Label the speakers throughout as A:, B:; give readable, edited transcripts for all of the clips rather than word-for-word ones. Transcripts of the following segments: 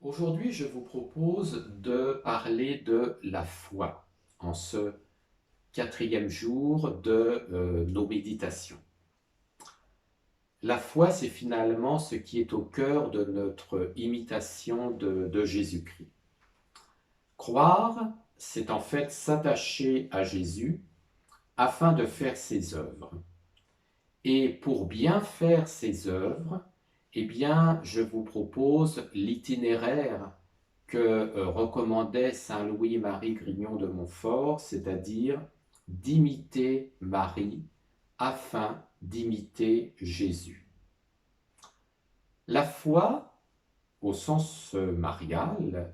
A: Aujourd'hui, je vous propose de parler de la foi en ce quatrième jour de nos méditations. La foi, c'est finalement ce qui est au cœur de notre imitation de Jésus-Christ. Croire, c'est en fait s'attacher à Jésus afin de faire ses œuvres. Et pour bien faire ses œuvres, eh bien, je vous propose l'itinéraire que recommandait saint Louis-Marie Grignon de Montfort, c'est-à-dire d'imiter Marie afin d'imiter Jésus. La foi, au sens marial,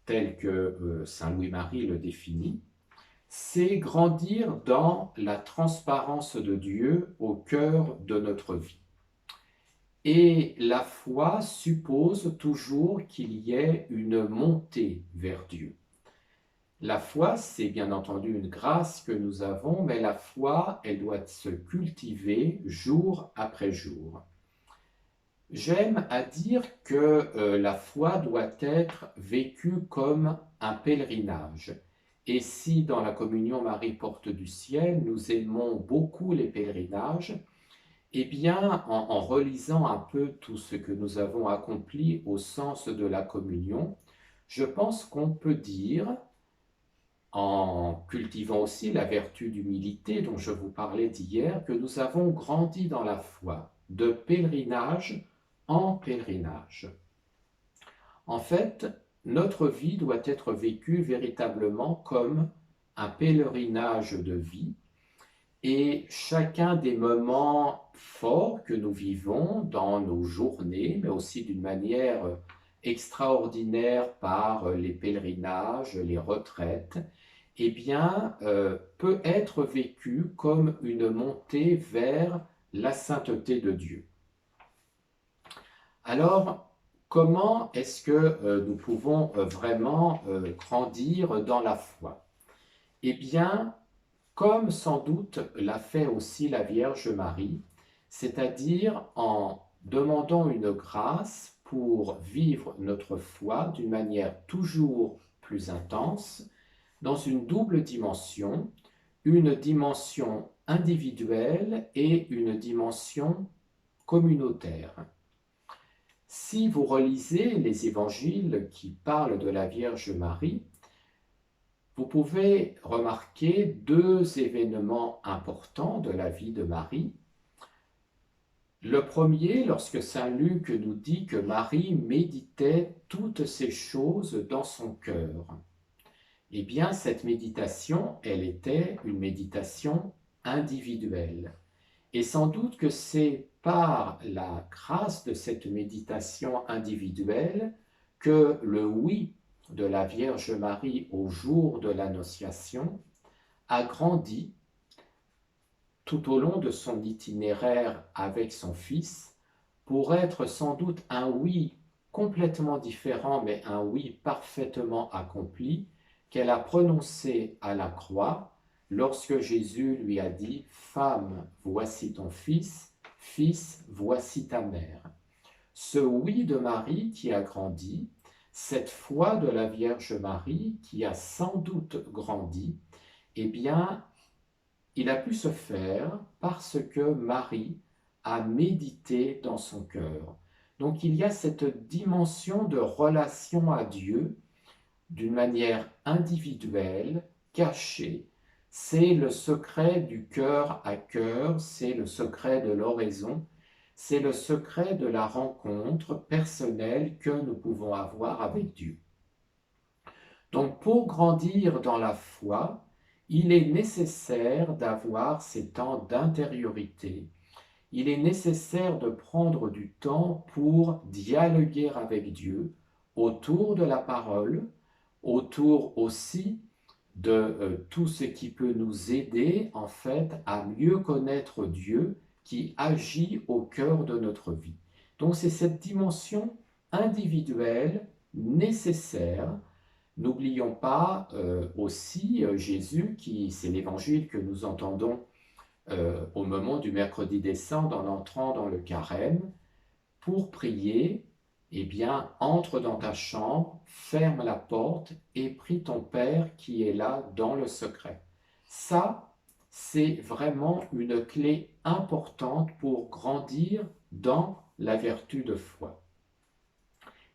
A: tel que saint Louis-Marie le définit, c'est grandir dans la transparence de Dieu au cœur de notre vie. Et la foi suppose toujours qu'il y ait une montée vers Dieu. La foi, c'est bien entendu une grâce que nous avons, mais la foi, elle doit se cultiver jour après jour. J'aime à dire que la foi doit être vécue comme un pèlerinage. Et si dans la communion Marie Porte du Ciel, nous aimons beaucoup les pèlerinages, eh bien, en relisant un peu tout ce que nous avons accompli au sens de la communion, je pense qu'on peut dire, en cultivant aussi la vertu d'humilité dont je vous parlais d'hier, que nous avons grandi dans la foi, de pèlerinage en pèlerinage. En fait, notre vie doit être vécue véritablement comme un pèlerinage de vie, et chacun des moments forts que nous vivons dans nos journées, mais aussi d'une manière extraordinaire par les pèlerinages, les retraites, eh bien, peut être vécu comme une montée vers la sainteté de Dieu. Alors, comment est-ce que nous pouvons vraiment grandir dans la foi? Eh bien, comme sans doute l'a fait aussi la Vierge Marie, c'est-à-dire en demandant une grâce pour vivre notre foi d'une manière toujours plus intense, dans une double dimension, une dimension individuelle et une dimension communautaire. Si vous relisez les évangiles qui parlent de la Vierge Marie, vous pouvez remarquer deux événements importants de la vie de Marie. Le premier, lorsque saint Luc nous dit que Marie méditait toutes ces choses dans son cœur. Eh bien, cette méditation, elle était une méditation individuelle. Et sans doute que c'est par la grâce de cette méditation individuelle que le oui de la Vierge Marie au jour de l'Annonciation a grandi tout au long de son itinéraire avec son Fils pour être sans doute un oui complètement différent, mais un oui parfaitement accompli qu'elle a prononcé à la croix lorsque Jésus lui a dit « Femme, voici ton fils, fils, voici ta mère ». Ce oui de Marie qui a grandi, cette foi de la Vierge Marie qui a sans doute grandi, eh bien, il a pu se faire parce que Marie a médité dans son cœur. Donc il y a cette dimension de relation à Dieu d'une manière individuelle, cachée. C'est le secret du cœur à cœur, c'est le secret de l'oraison, c'est le secret de la rencontre personnelle que nous pouvons avoir avec Dieu. Donc pour grandir dans la foi, il est nécessaire d'avoir ces temps d'intériorité. Il est nécessaire de prendre du temps pour dialoguer avec Dieu autour de la parole, autour aussi de tout ce qui peut nous aider en fait à mieux connaître Dieu qui agit au cœur de notre vie. Donc c'est cette dimension individuelle nécessaire. N'oublions pas aussi Jésus, qui c'est l'évangile que nous entendons au moment du mercredi des Cendres en entrant dans le carême, pour prier, eh bien, entre dans ta chambre, ferme la porte et prie ton Père qui est là dans le secret. Ça, c'est vraiment une clé importante pour grandir dans la vertu de foi.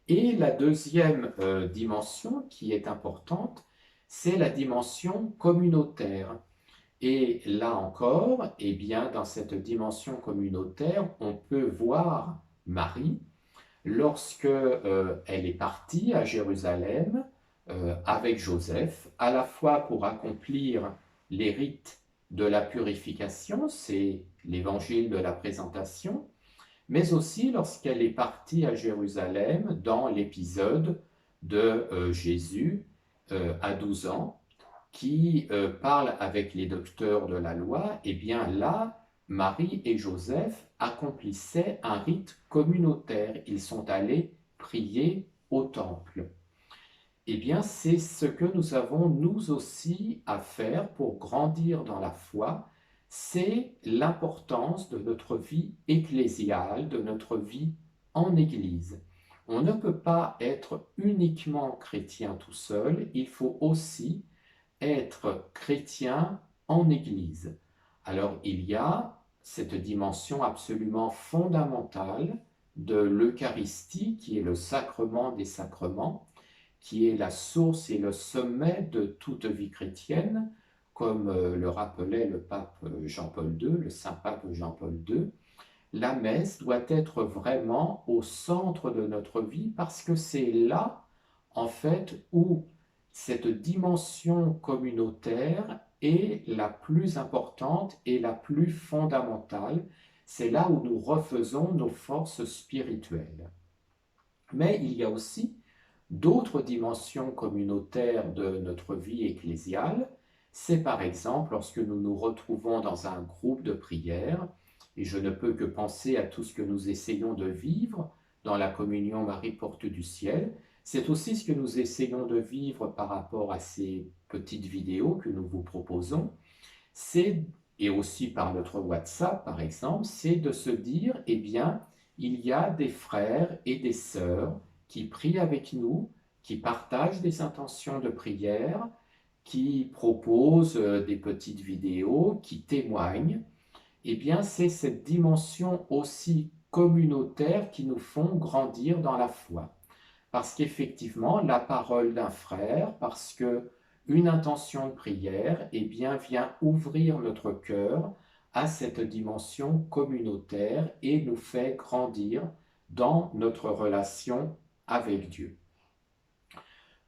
A: Et la deuxième dimension qui est importante, c'est la dimension communautaire. Et là encore, eh bien, dans cette dimension communautaire, on peut voir Marie lorsque elle est partie à Jérusalem avec Joseph, à la fois pour accomplir les rites de la purification, c'est l'évangile de la présentation, mais aussi lorsqu'elle est partie à Jérusalem dans l'épisode de Jésus à 12 ans, qui parle avec les docteurs de la loi, et bien là, Marie et Joseph accomplissaient un rite communautaire. Ils sont allés prier au temple. Eh bien, c'est ce que nous avons nous aussi à faire pour grandir dans la foi, c'est l'importance de notre vie ecclésiale, de notre vie en Église. On ne peut pas être uniquement chrétien tout seul, il faut aussi être chrétien en Église. Alors il y a cette dimension absolument fondamentale de l'Eucharistie qui est le sacrement des sacrements, qui est la source et le sommet de toute vie chrétienne, comme le rappelait le pape Jean-Paul II, le Saint-Pape Jean-Paul II. La messe doit être vraiment au centre de notre vie parce que c'est là, en fait, où cette dimension communautaire est la plus importante et la plus fondamentale. C'est là où nous refaisons nos forces spirituelles. Mais il y a aussi d'autres dimensions communautaires de notre vie ecclésiale. C'est par exemple lorsque nous nous retrouvons dans un groupe de prière, et je ne peux que penser à tout ce que nous essayons de vivre dans la communion Marie Porte du Ciel. C'est aussi ce que nous essayons de vivre par rapport à ces petites vidéos que nous vous proposons. Et aussi par notre WhatsApp par exemple, c'est de se dire, eh bien, il y a des frères et des sœurs qui prient avec nous, qui partagent des intentions de prière, qui proposent des petites vidéos, qui témoignent. Eh bien, c'est cette dimension aussi communautaire qui nous font grandir dans la foi. Parce qu'effectivement, la parole d'un frère, parce que une intention de prière, eh bien, vient ouvrir notre cœur à cette dimension communautaire et nous fait grandir dans notre relation avec Dieu.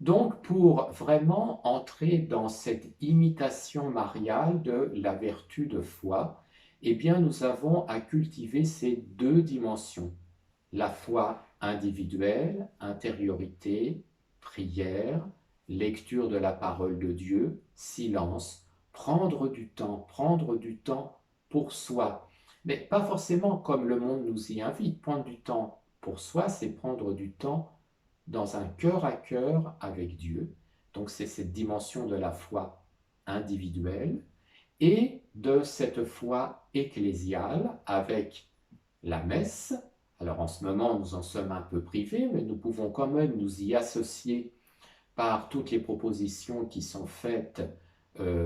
A: Donc, pour vraiment entrer dans cette imitation mariale de la vertu de foi, eh bien, nous avons à cultiver ces deux dimensions. La foi individuelle, intériorité, prière, lecture de la parole de Dieu, silence, prendre du temps pour soi. Mais pas forcément comme le monde nous y invite. Prendre du temps pour soi, c'est prendre du temps dans un cœur à cœur avec Dieu. Donc c'est cette dimension de la foi individuelle et de cette foi ecclésiale avec la messe. Alors en ce moment, nous en sommes un peu privés, mais nous pouvons quand même nous y associer par toutes les propositions qui sont faites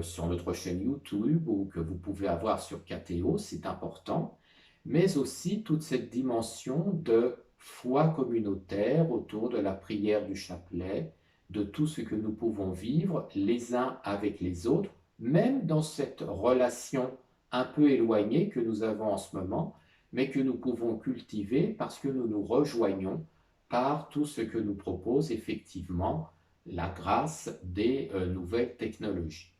A: sur notre chaîne YouTube ou que vous pouvez avoir sur KTO, c'est important, mais aussi toute cette dimension de foi communautaire autour de la prière du chapelet, de tout ce que nous pouvons vivre les uns avec les autres, même dans cette relation un peu éloignée que nous avons en ce moment, mais que nous pouvons cultiver parce que nous nous rejoignons par tout ce que nous propose effectivement la grâce des nouvelles technologies.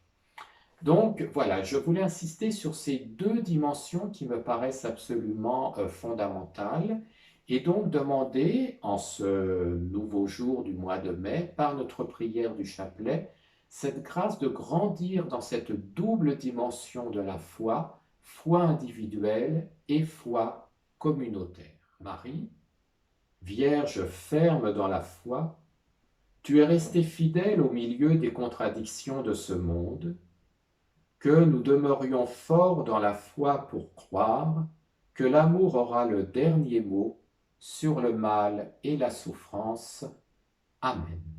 A: Donc voilà, je voulais insister sur ces deux dimensions qui me paraissent absolument fondamentales et donc demander en ce nouveau jour du mois de mai, par notre prière du chapelet, cette grâce de grandir dans cette double dimension de la foi, foi individuelle et foi communautaire. Marie, Vierge ferme dans la foi, tu es restée fidèle au milieu des contradictions de ce monde, que nous demeurions forts dans la foi pour croire que l'amour aura le dernier mot sur le mal et la souffrance. Amen.